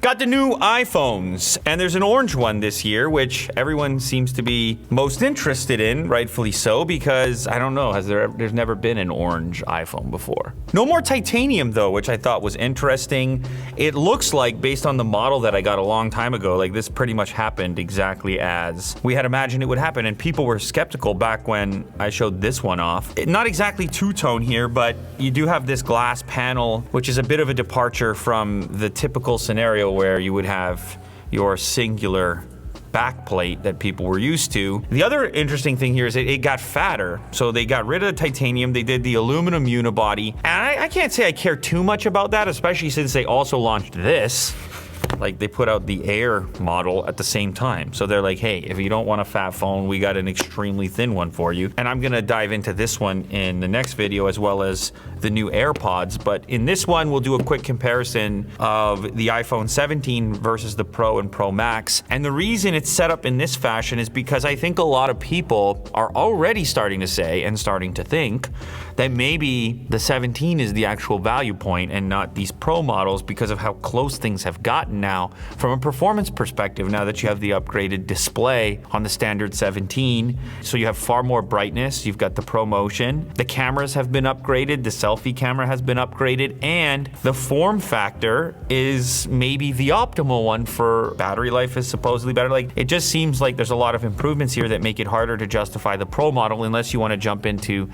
Got the new iPhones, and there's an orange one this year, which everyone seems to be most interested in, rightfully so, because, I don't know, there's never been an orange iPhone before. No more titanium, though, which I thought was interesting. It looks like, based on the model that I got a long time ago, like this pretty much happened exactly as we had imagined it would happen, and people were skeptical back when I showed this one off. Not exactly two-tone here, but you do have this glass panel, which is a bit of a departure from the typical scenario where you would have your singular backplate that people were used to. The other interesting thing here is it got fatter. So they got rid of the titanium, they did the aluminum unibody. And I can't say I care too much about that, especially since they also launched this. Like, they put out the Air model at the same time. So they're like, hey, if you don't want a fat phone, we got an extremely thin one for you. And I'm gonna dive into this one in the next video, as well as the new AirPods. But in this one, we'll do a quick comparison of the iPhone 17 versus the Pro and Pro Max. And the reason it's set up in this fashion is because I think a lot of people are already starting to say and starting to think that maybe the 17 is the actual value point and not these Pro models, because of how close things have gotten now from a performance perspective, now that you have the upgraded display on the standard 17. So you have far more brightness, you've got the Pro Motion, the cameras have been upgraded, the selfie camera has been upgraded, and the form factor is maybe the optimal one for battery life is supposedly better. Like, it just seems like there's a lot of improvements here that make it harder to justify the Pro model unless you want to jump into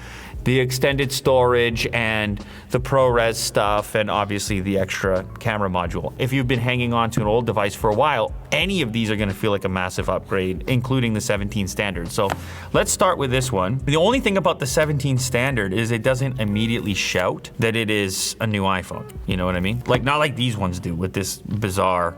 the extended storage and the ProRes stuff, and obviously the extra camera module. If you've been hanging on to an old device for a while, any of these are gonna feel like a massive upgrade, including the 17 standard. So let's start with this one. The only thing about the 17 standard is it doesn't immediately shout that it is a new iPhone. You know what I mean? Like, not like these ones do with this bizarre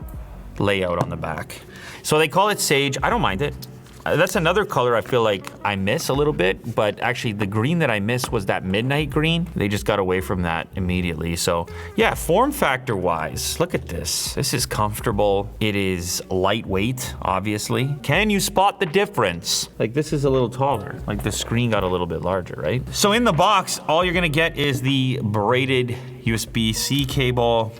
layout on the back. So they call it Sage. I don't mind it. That's another color I feel like I miss a little bit, but actually the green that I missed was that midnight green. They just got away from that immediately. So yeah, form factor wise, look at this. This is comfortable. It is lightweight, obviously. Can you spot the difference? Like, this is a little taller. Like, the screen got a little bit larger, right? So in the box, all you're gonna get is the braided USB-C cable.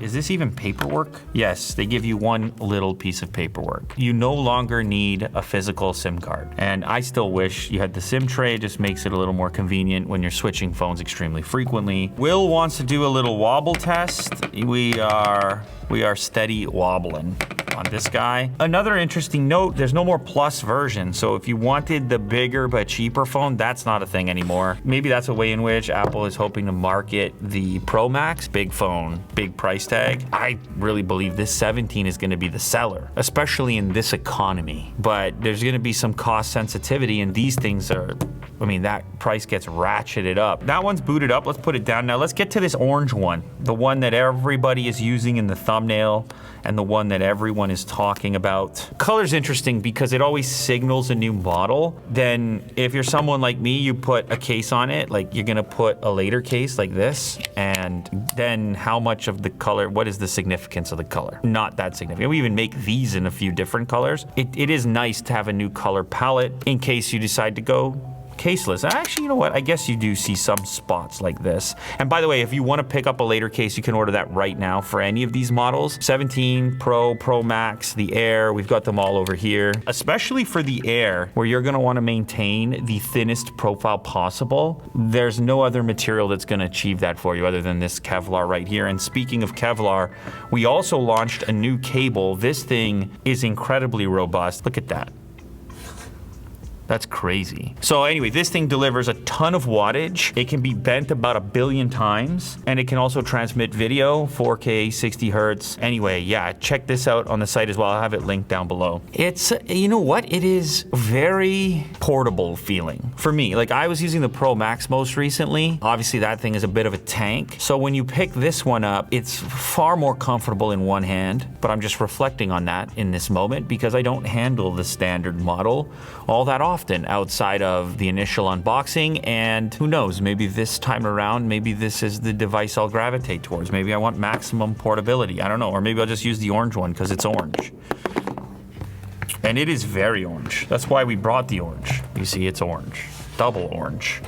Is this even paperwork? Yes, they give you one little piece of paperwork. You no longer need a physical SIM card. And I still wish you had the SIM tray. It just makes it a little more convenient when you're switching phones extremely frequently. Will wants to do a little wobble test. We are steady wobbling on this guy. Another interesting note, there's no more Plus version. So if you wanted the bigger but cheaper phone, that's not a thing anymore. Maybe that's a way in which Apple is hoping to market the Pro Max, big phone, big price tag. I really believe this 17 is gonna be the seller, especially in this economy. But there's gonna be some cost sensitivity, and these things are, I mean, that price gets ratcheted up. That one's booted up, let's put it down. Now let's get to this orange one, the one that everybody is using in the thumbnail and the one that everyone is talking about. Color's interesting because it always signals a new model. Then if you're someone like me, you put a case on it, like you're gonna put a later case like this, and then how much of the color, what is the significance of the color? Not that significant. We even make these in a few different colors. It is nice to have a new color palette in case you decide to go caseless. Actually, you know what? I guess you do see some spots like this. And by the way, if you want to pick up a later case, you can order that right now for any of these models. 17, Pro, Pro Max, the Air, we've got them all over here. Especially for the Air, where you're going to want to maintain the thinnest profile possible. There's no other material that's going to achieve that for you other than this Kevlar right here. And speaking of Kevlar, we also launched a new cable. This thing is incredibly robust. Look at that. That's crazy. So anyway, this thing delivers a ton of wattage. It can be bent about 1 billion times, and it can also transmit video, 4K, 60 hertz. Anyway, yeah, check this out on the site as well. I'll have it linked down below. It's, you know what? It is very portable feeling for me. Like, I was using the Pro Max most recently. Obviously, that thing is a bit of a tank. So when you pick this one up, it's far more comfortable in one hand, but I'm just reflecting on that in this moment because I don't handle the standard model all that often outside of the initial unboxing, and who knows, maybe this time around, maybe this is the device I'll gravitate towards. Maybe I want maximum portability, I don't know, or maybe I'll just use the orange one because it's orange. And it is very orange. That's why we brought the orange. You see, it's orange, double orange.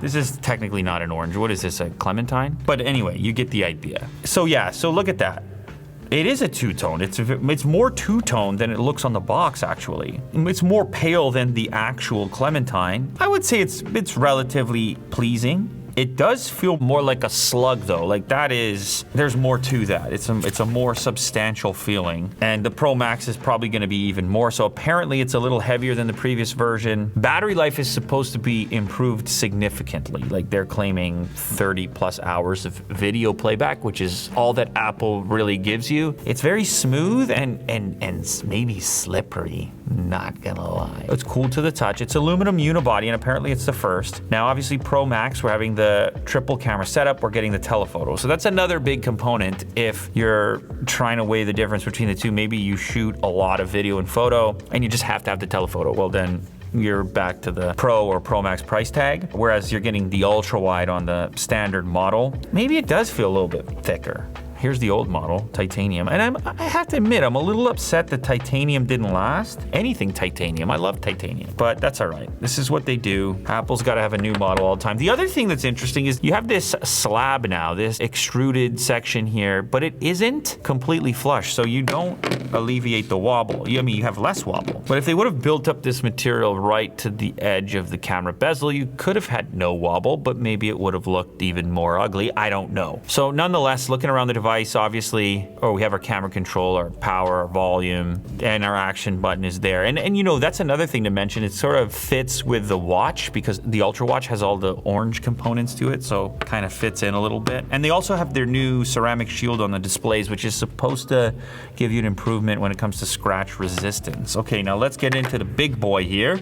This is technically not an orange. What is this, a clementine? But anyway, you get the idea. So yeah, so look at that. It is a two-tone. It's more two-tone than it looks on the box, actually. It's more pale than the actual Clementine. I would say it's relatively pleasing. It does feel more like a slug though, like there's more to that. It's a more substantial feeling. And the Pro Max is probably gonna be even more so. Apparently it's a little heavier than the previous version. Battery life is supposed to be improved significantly. Like they're claiming 30 plus hours of video playback, which is all that Apple really gives you. It's very smooth and maybe slippery, not gonna lie. It's cool to the touch. It's aluminum unibody and apparently it's the first. Now obviously Pro Max, we're having the triple camera setup, we're getting the telephoto. So that's another big component if you're trying to weigh the difference between the two. Maybe you shoot a lot of video and photo and you just have to have the telephoto. Well then you're back to the Pro or Pro Max price tag, whereas you're getting the ultra wide on the standard model. Maybe it does feel a little bit thicker. Here's the old model, titanium. And I have to admit, I'm a little upset that titanium didn't last. Anything titanium, I love titanium, but that's all right. This is what they do. Apple's gotta have a new model all the time. The other thing that's interesting is you have this slab now, this extruded section here, but it isn't completely flush, so you don't alleviate the wobble. I mean, you have less wobble. But if they would have built up this material right to the edge of the camera bezel, you could have had no wobble, but maybe it would have looked even more ugly. I don't know. So nonetheless, looking around the device, obviously, we have our camera control, our power, our volume, and our action button is there. And you know, that's another thing to mention. It sort of fits with the watch because the Ultra Watch has all the orange components to it, so kind of fits in a little bit. And they also have their new ceramic shield on the displays, which is supposed to give you an improvement when it comes to scratch resistance. Okay, now let's get into the big boy here.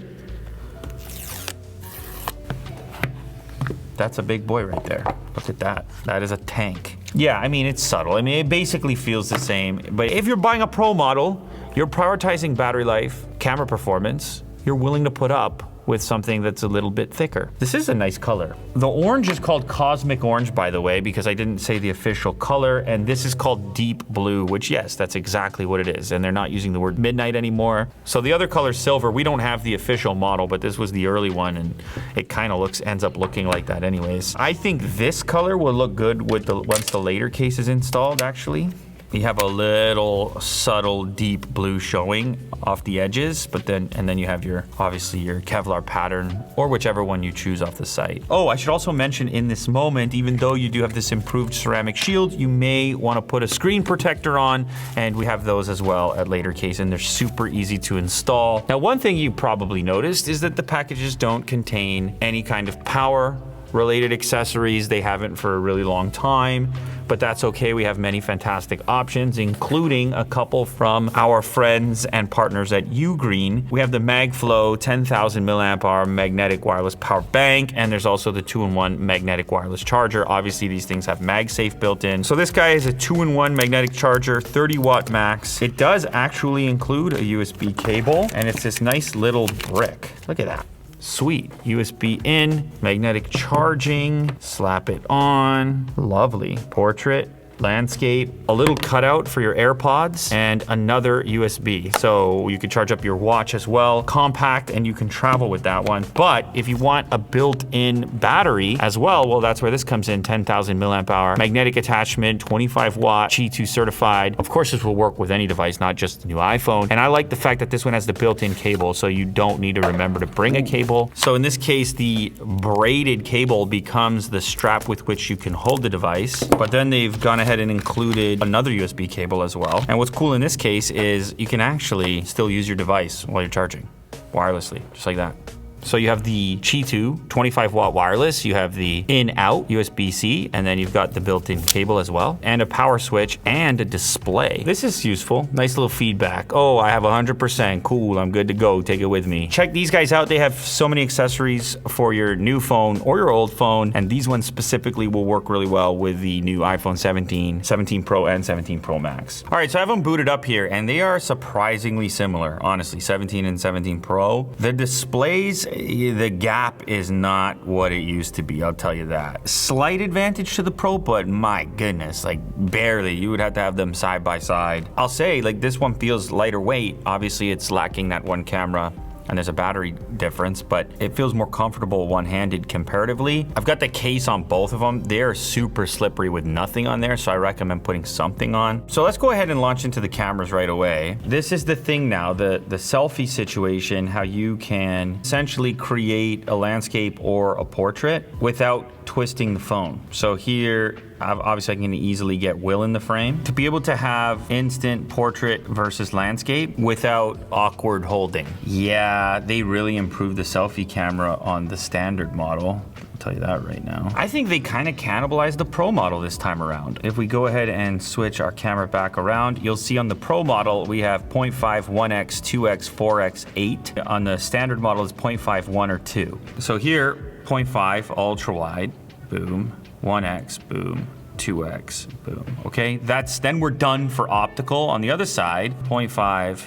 That's a big boy right there. Look at that. That is a tank. Yeah, I mean, it's subtle. I mean, it basically feels the same. But if you're buying a Pro model, you're prioritizing battery life, camera performance, you're willing to put up with something that's a little bit thicker. This is a nice color. The orange is called Cosmic Orange, by the way, because I didn't say the official color, and this is called Deep Blue, which yes, that's exactly what it is, and they're not using the word midnight anymore. So the other color, Silver, we don't have the official model, but this was the early one, and it kind of ends up looking like that anyways. I think this color will look good with once the later case is installed, actually. You have a little subtle deep blue showing off the edges, but then you have obviously your Kevlar pattern or whichever one you choose off the site. Oh, I should also mention in this moment, even though you do have this improved ceramic shield, you may want to put a screen protector on, and we have those as well at later case, and they're super easy to install. Now, one thing you probably noticed is that the packages don't contain any kind of power related accessories. They haven't for a really long time, but that's okay. We have many fantastic options, including a couple from our friends and partners at Ugreen. We have the MagFlow 10,000 milliamp hour magnetic wireless power bank, and there's also the 2-in-1 magnetic wireless charger. Obviously, these things have MagSafe built in. So this guy is a 2-in-1 magnetic charger, 30 watt max. It does actually include a USB cable, and it's this nice little brick. Look at that. Sweet. USB in, magnetic charging, slap it on. Lovely. Portrait, landscape, a little cutout for your AirPods, and another USB. So you can charge up your watch as well. Compact, and you can travel with that one. But if you want a built-in battery as well, well, that's where this comes in, 10,000 milliamp hour. Magnetic attachment, 25 watt, Qi2 certified. Of course, this will work with any device, not just the new iPhone. And I like the fact that this one has the built-in cable, so you don't need to remember to bring a cable. So in this case, the braided cable becomes the strap with which you can hold the device. But then they've gone ahead and included another USB cable as well. And what's cool in this case is you can actually still use your device while you're charging wirelessly, just like that. So you have the Qi2 25 watt wireless, you have the in-out USB-C, and then you've got the built-in cable as well, and a power switch and a display. This is useful, nice little feedback. Oh, I have 100%, cool, I'm good to go, take it with me. Check these guys out, they have so many accessories for your new phone or your old phone, and these ones specifically will work really well with the new iPhone 17, 17 Pro, and 17 Pro Max. All right, so I have them booted up here, and they are surprisingly similar, honestly, 17 and 17 Pro. The displays, the gap is not what it used to be, I'll tell you that. Slight advantage to the Pro, but my goodness, like barely. You would have to have them side by side. I'll say, like, this one feels lighter weight. Obviously, it's lacking that one camera and there's a battery difference, but it feels more comfortable one-handed comparatively. I've got the case on both of them. They're super slippery with nothing on there, so I recommend putting something on. So let's go ahead and launch into the cameras right away. This is the thing now, the selfie situation, how you can essentially create a landscape or a portrait without twisting the phone. So here, obviously I can easily get Will in the frame. To be able to have instant portrait versus landscape without awkward holding. Yeah, they really improved the selfie camera on the standard model. I'll tell you that right now. I think they kind of cannibalized the Pro model this time around. If we go ahead and switch our camera back around, you'll see on the Pro model, we have 0.5, 1x, 2x, 4x, 8. On the standard model, it's 0.5, 1 or 2. So here, 0.5 ultra wide, boom, 1x, boom, 2x, boom. Okay, then we're done for optical. On the other side, 0.5,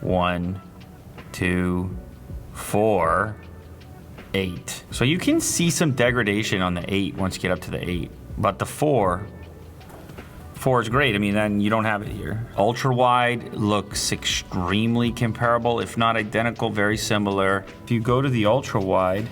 1, 2, 4, 8. So you can see some degradation on the 8 once you get up to the 8, but the 4 is great. I mean, then you don't have it here. Ultra wide looks extremely comparable, if not identical, very similar. If you go to the ultra wide,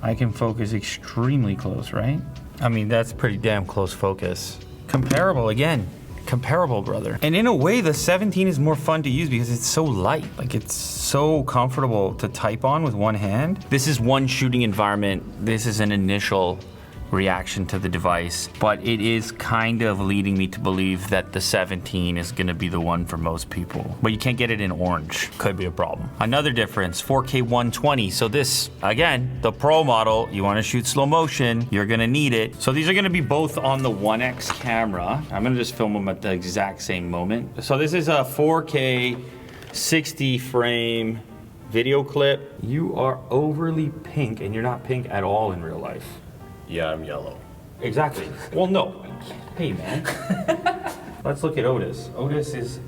I can focus extremely close, right? I mean, that's pretty damn close focus. Comparable again. Comparable, brother. And in a way, the 17 is more fun to use because it's so light. Like, it's so comfortable to type on with one hand. This is one shooting environment. This is an initial reaction to the device, but it is kind of leading me to believe that the 17 is gonna be the one for most people. But you can't get it in orange. Could be a problem. Another difference, 4K 120. So this, again, the Pro model, you wanna shoot slow motion, you're gonna need it. So these are gonna be both on the 1X camera. I'm gonna just film them at the exact same moment. So this is a 4K 60 frame video clip. You are overly pink, and you're not pink at all in real life. Yeah, I'm yellow. Exactly. Well, no. Hey, man. Let's look at Otis. Otis is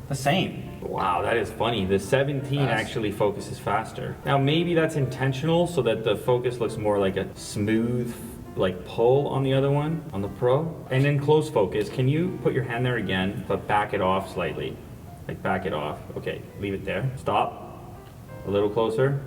the same. Wow, that is funny. The 17 actually focuses faster. Now, maybe that's intentional so that the focus looks more like a smooth, like pull on the other one, on the Pro. And in close focus, can you put your hand there again, but back it off slightly? Like back it off. Okay, leave it there. Stop. A little closer.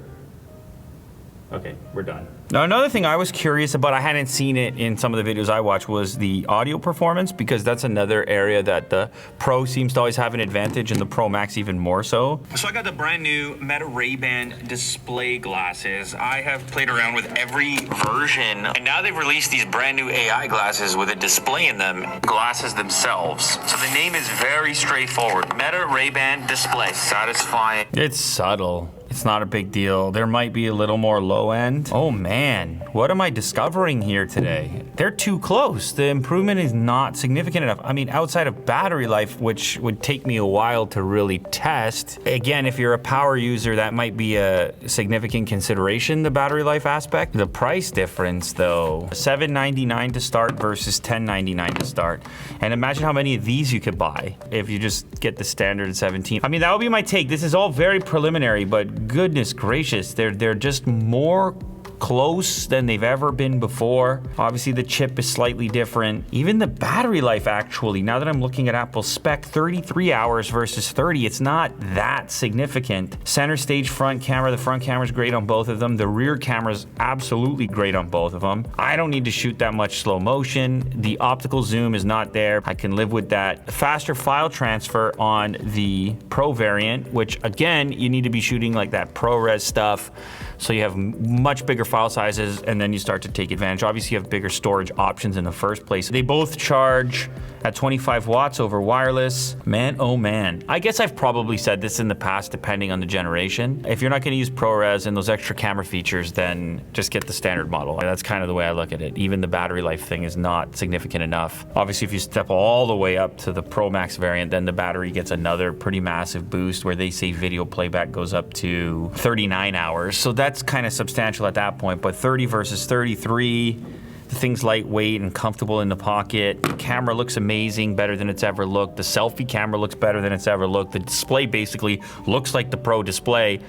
Okay, we're done. Now, another thing I was curious about, I hadn't seen it in some of the videos I watched, was the audio performance, because that's another area that the Pro seems to always have an advantage, and the Pro Max even more so. So I got the brand new Meta Ray-Ban display glasses. I have played around with every version, and now they've released these brand new AI glasses with a display in them, glasses themselves. So the name is very straightforward. Meta Ray-Ban display. Satisfying. It's subtle. It's not a big deal. There might be a little more low end. Oh man, what am I discovering here today? They're too close. The improvement is not significant enough. I mean, outside of battery life, which would take me a while to really test. Again, if you're a power user, that might be a significant consideration, the battery life aspect. The price difference though, $799 to start versus $1099 to start. And imagine how many of these you could buy if you just get the standard 17. I mean, that would be my take. This is all very preliminary, but goodness gracious, they're just more close than they've ever been before. Obviously the chip is slightly different. Even the battery life, actually, now that I'm looking at Apple's spec, 33 hours versus 30, it's not that significant. Center stage front camera, the front camera's great on both of them. The rear camera's absolutely great on both of them. I don't need to shoot that much slow motion. The optical zoom is not there. I can live with that. Faster file transfer on the Pro variant, which again, you need to be shooting like that ProRes stuff. So you have much bigger file sizes, and then you start to take advantage. Obviously, you have bigger storage options in the first place. They both charge at 25 watts over wireless. Man, oh man. I guess I've probably said this in the past, depending on the generation. If you're not gonna use ProRes and those extra camera features, then just get the standard model. That's kind of the way I look at it. Even the battery life thing is not significant enough. Obviously, if you step all the way up to the Pro Max variant, then the battery gets another pretty massive boost, where they say video playback goes up to 39 hours. So that's kind of substantial at that point, but 30 versus 33, the thing's lightweight and comfortable in the pocket. The camera looks amazing, better than it's ever looked. The selfie camera looks better than it's ever looked. The display basically looks like the Pro display,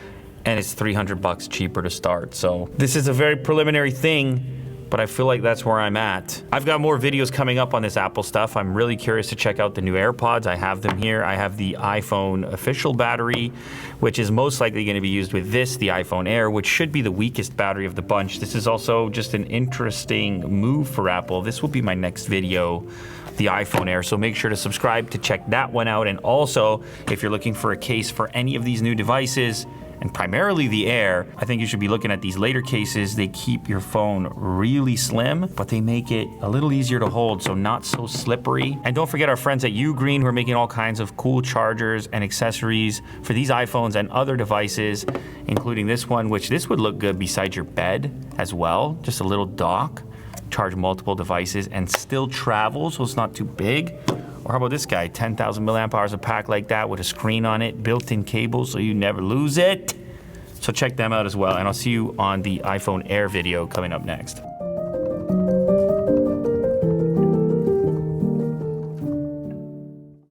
and it's $300 cheaper to start. So this is a very preliminary thing, but I feel like that's where I'm at. I've got more videos coming up on this Apple stuff. I'm really curious to check out the new AirPods. I have them here. I have the iPhone official battery, which is most likely going to be used with this, the iPhone Air, which should be the weakest battery of the bunch. This is also just an interesting move for Apple. This will be my next video, the iPhone Air, so make sure to subscribe to check that one out. And also, if you're looking for a case for any of these new devices, and primarily the Air, I think you should be looking at these later cases. They keep your phone really slim, but they make it a little easier to hold, so not so slippery. And don't forget our friends at Ugreen who are making all kinds of cool chargers and accessories for these iPhones and other devices, including this one, which this would look good beside your bed as well. Just a little dock, charge multiple devices and still travel, so it's not too big. Or how about this guy, 10,000 milliamp hours a pack like that with a screen on it, built-in cable so you never lose it. So check them out as well, and I'll see you on the iPhone Air video coming up next.